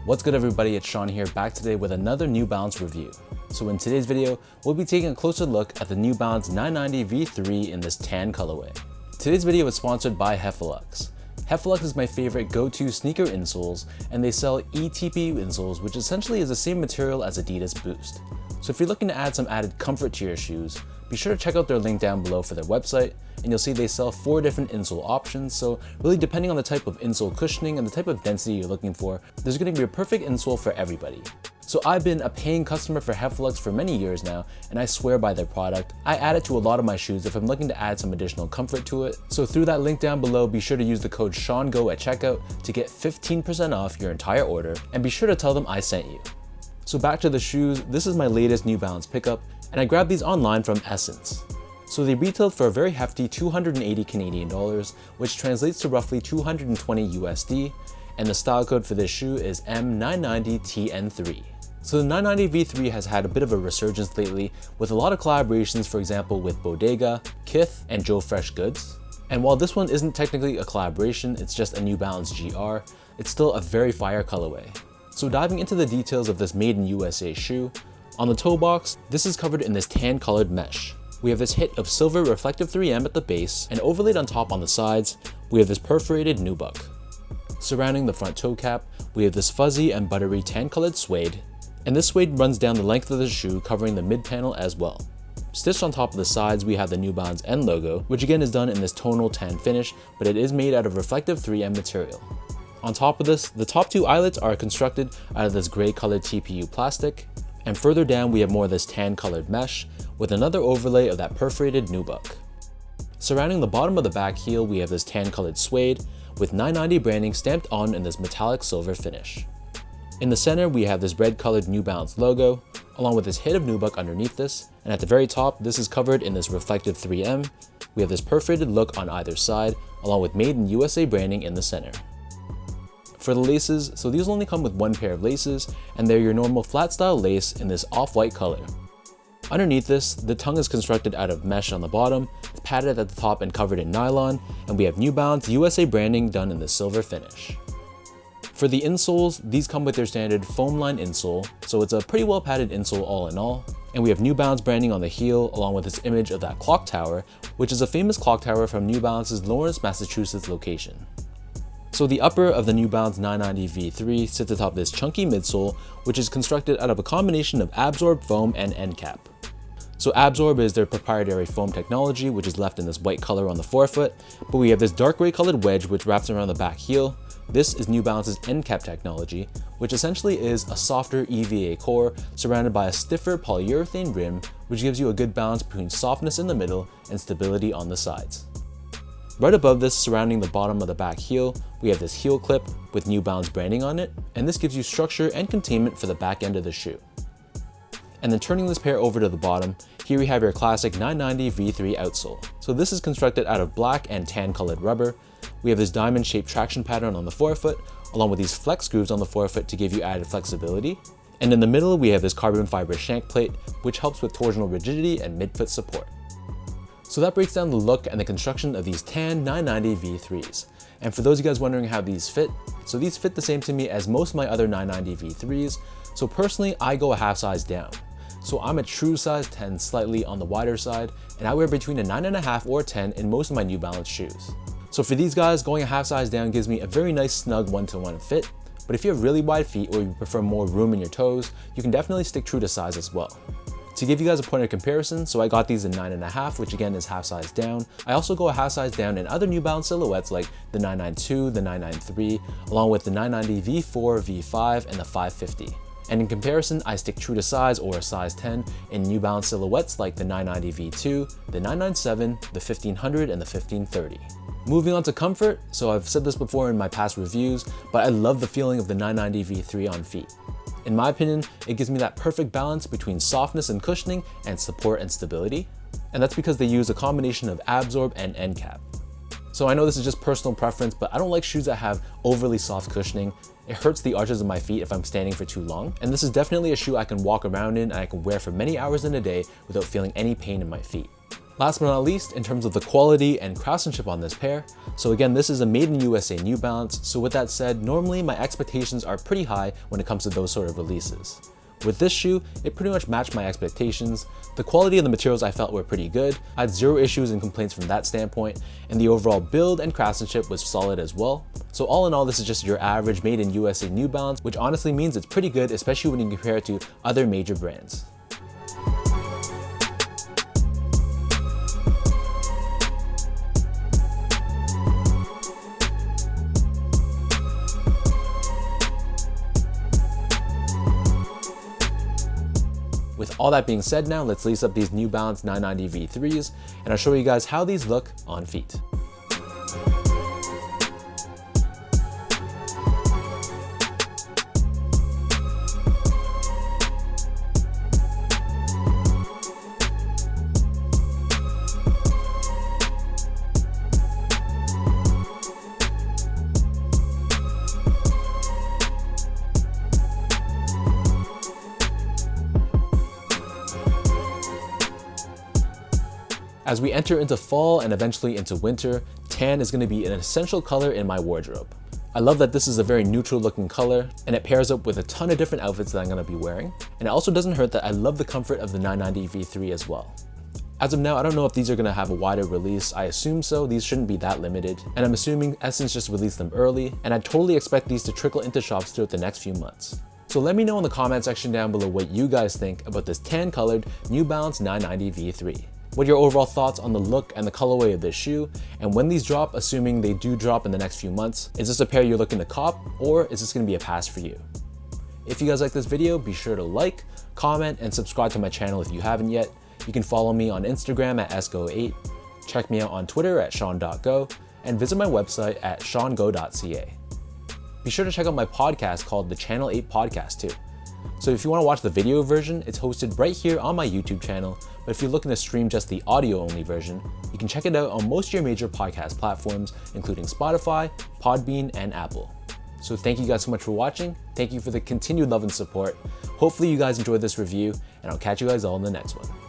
What's good everybody, it's Sean here, back today with another New Balance review. So in today's video, we'll be taking a closer look at the New Balance 990 V3 in this tan colorway. Today's video is sponsored by Heffelux. Heffelux is my favorite go-to sneaker insoles, and they sell ETP insoles, which essentially is the same material as Adidas Boost. So if you're looking to add some added comfort to your shoes, be sure to check out their link down below for their website, and you'll see they sell 4 different insole options, so really depending on the type of insole cushioning and the type of density you're looking for, there's going to be a perfect insole for everybody. So I've been a paying customer for Heffelux for many years now, and I swear by their product. I add it to a lot of my shoes if I'm looking to add some additional comfort to it. So through that link down below, be sure to use the code SEANGO at checkout to get 15% off your entire order, and be sure to tell them I sent you. So back to the shoes, this is my latest New Balance pickup, and I grabbed these online from Essence. So they retailed for a very hefty 280 Canadian dollars, which translates to roughly 220 USD, and the style code for this shoe is M990TN3. So the 990 V3 has had a bit of a resurgence lately with a lot of collaborations, for example with Bodega, Kith, and Joe Fresh Goods. And while this one isn't technically a collaboration, it's just a New Balance GR, it's still a very fire colorway. So diving into the details of this made in USA shoe, on the toe box, this is covered in this tan colored mesh. We have this hit of silver reflective 3M at the base, and overlaid on top on the sides, we have this perforated nubuck. Surrounding the front toe cap, we have this fuzzy and buttery tan colored suede, and this suede runs down the length of the shoe, covering the mid panel as well. Stitched on top of the sides, we have the New Balance N logo, which again is done in this tonal tan finish, but it is made out of reflective 3M material. On top of this, the top 2 eyelets are constructed out of this gray colored TPU plastic, and further down we have more of this tan colored mesh with another overlay of that perforated nubuck. Surrounding the bottom of the back heel, we have this tan colored suede with 990 branding stamped on in this metallic silver finish. In the center, we have this red colored New Balance logo, along with this hit of nubuck underneath this, and at the very top, this is covered in this reflective 3M. We have this perforated look on either side, along with Made in USA branding in the center. For the laces, so these only come with 1 pair of laces, and they're your normal flat style lace in this off-white color. Underneath this, the tongue is constructed out of mesh on the bottom, padded at the top and covered in nylon, and we have New Balance USA branding done in the silver finish. For the insoles, these come with their standard foam line insole, so it's a pretty well padded insole all in all, and we have New Balance branding on the heel along with this image of that clock tower, which is a famous clock tower from New Balance's Lawrence, Massachusetts location. So the upper of the New Balance 990 V3 sits atop this chunky midsole, which is constructed out of a combination of Absorb foam and end cap. So Absorb is their proprietary foam technology, which is left in this white color on the forefoot, but we have this dark gray colored wedge which wraps around the back heel. This is New Balance's end cap technology, which essentially is a softer EVA core surrounded by a stiffer polyurethane rim, which gives you a good balance between softness in the middle and stability on the sides. Right above this, surrounding the bottom of the back heel, we have this heel clip with New Balance branding on it, and this gives you structure and containment for the back end of the shoe. And then turning this pair over to the bottom, here we have your classic 990 V3 outsole. So this is constructed out of black and tan colored rubber. We have this diamond shaped traction pattern on the forefoot, along with these flex grooves on the forefoot to give you added flexibility. And in the middle, we have this carbon fiber shank plate, which helps with torsional rigidity and midfoot support. So that breaks down the look and the construction of these tan 990 V3s. And for those of you guys wondering how these fit, so these fit the same to me as most of my other 990 V3s. So personally, I go a half size down. So I'm a true size 10, slightly on the wider side, and I wear between a 9.5 or 10 in most of my New Balance shoes. So for these guys, going a half size down gives me a very nice snug 1-to-1 fit, but if you have really wide feet or you prefer more room in your toes, you can definitely stick true to size as well. To give you guys a point of comparison, so I got these in 9.5, which again is half size down. I also go a half size down in other New Balance silhouettes like the 992, the 993, along with the 990 V4, V5, and the 550. And in comparison, I stick true to size or a size 10 in New Balance silhouettes like the 990 V2, the 997, the 1500, and the 1530. Moving on to comfort, so I've said this before in my past reviews, but I love the feeling of the 990 V3 on feet. In my opinion, it gives me that perfect balance between softness and cushioning and support and stability. And that's because they use a combination of Absorb and end cap. So I know this is just personal preference, but I don't like shoes that have overly soft cushioning. It hurts the arches of my feet if I'm standing for too long. And this is definitely a shoe I can walk around in and I can wear for many hours in a day without feeling any pain in my feet. Last but not least, in terms of the quality and craftsmanship on this pair, so again, this is a made in USA New Balance, so with that said, normally my expectations are pretty high when it comes to those sort of releases. With this shoe, it pretty much matched my expectations. The quality of the materials I felt were pretty good. I had zero issues and complaints from that standpoint, and the overall build and craftsmanship was solid as well. So all in all, this is just your average made in USA New Balance, which honestly means it's pretty good, especially when you compare it to other major brands. With all that being said now, let's lace up these New Balance 990 V3s, and I'll show you guys how these look on feet. As we enter into fall and eventually into winter, tan is going to be an essential color in my wardrobe. I love that this is a very neutral looking color, and it pairs up with a ton of different outfits that I'm going to be wearing. And it also doesn't hurt that I love the comfort of the 990 V3 as well. As of now, I don't know if these are going to have a wider release. I assume so. These shouldn't be that limited, and I'm assuming Essence just released them early, and I totally expect these to trickle into shops throughout the next few months. So let me know in the comment section down below what you guys think about this tan colored New Balance 990 V3. What are your overall thoughts on the look and the colorway of this shoe? And when these drop, assuming they do drop in the next few months, is this a pair you're looking to cop, or is this gonna be a pass for you? If you guys like this video, be sure to like, comment, and subscribe to my channel if you haven't yet. You can follow me on Instagram at sgo8, check me out on Twitter at sean.go, and visit my website at seango.ca. Be sure to check out my podcast called the Channel 8 Podcast too. So if you want to watch the video version, it's hosted right here on my YouTube channel, but if you're looking to stream just the audio only version, you can check it out on most of your major podcast platforms, including Spotify, Podbean, and Apple. So thank you guys so much for watching. Thank you for the continued love and support. Hopefully you guys enjoyed this review, and I'll catch you guys all in the next one.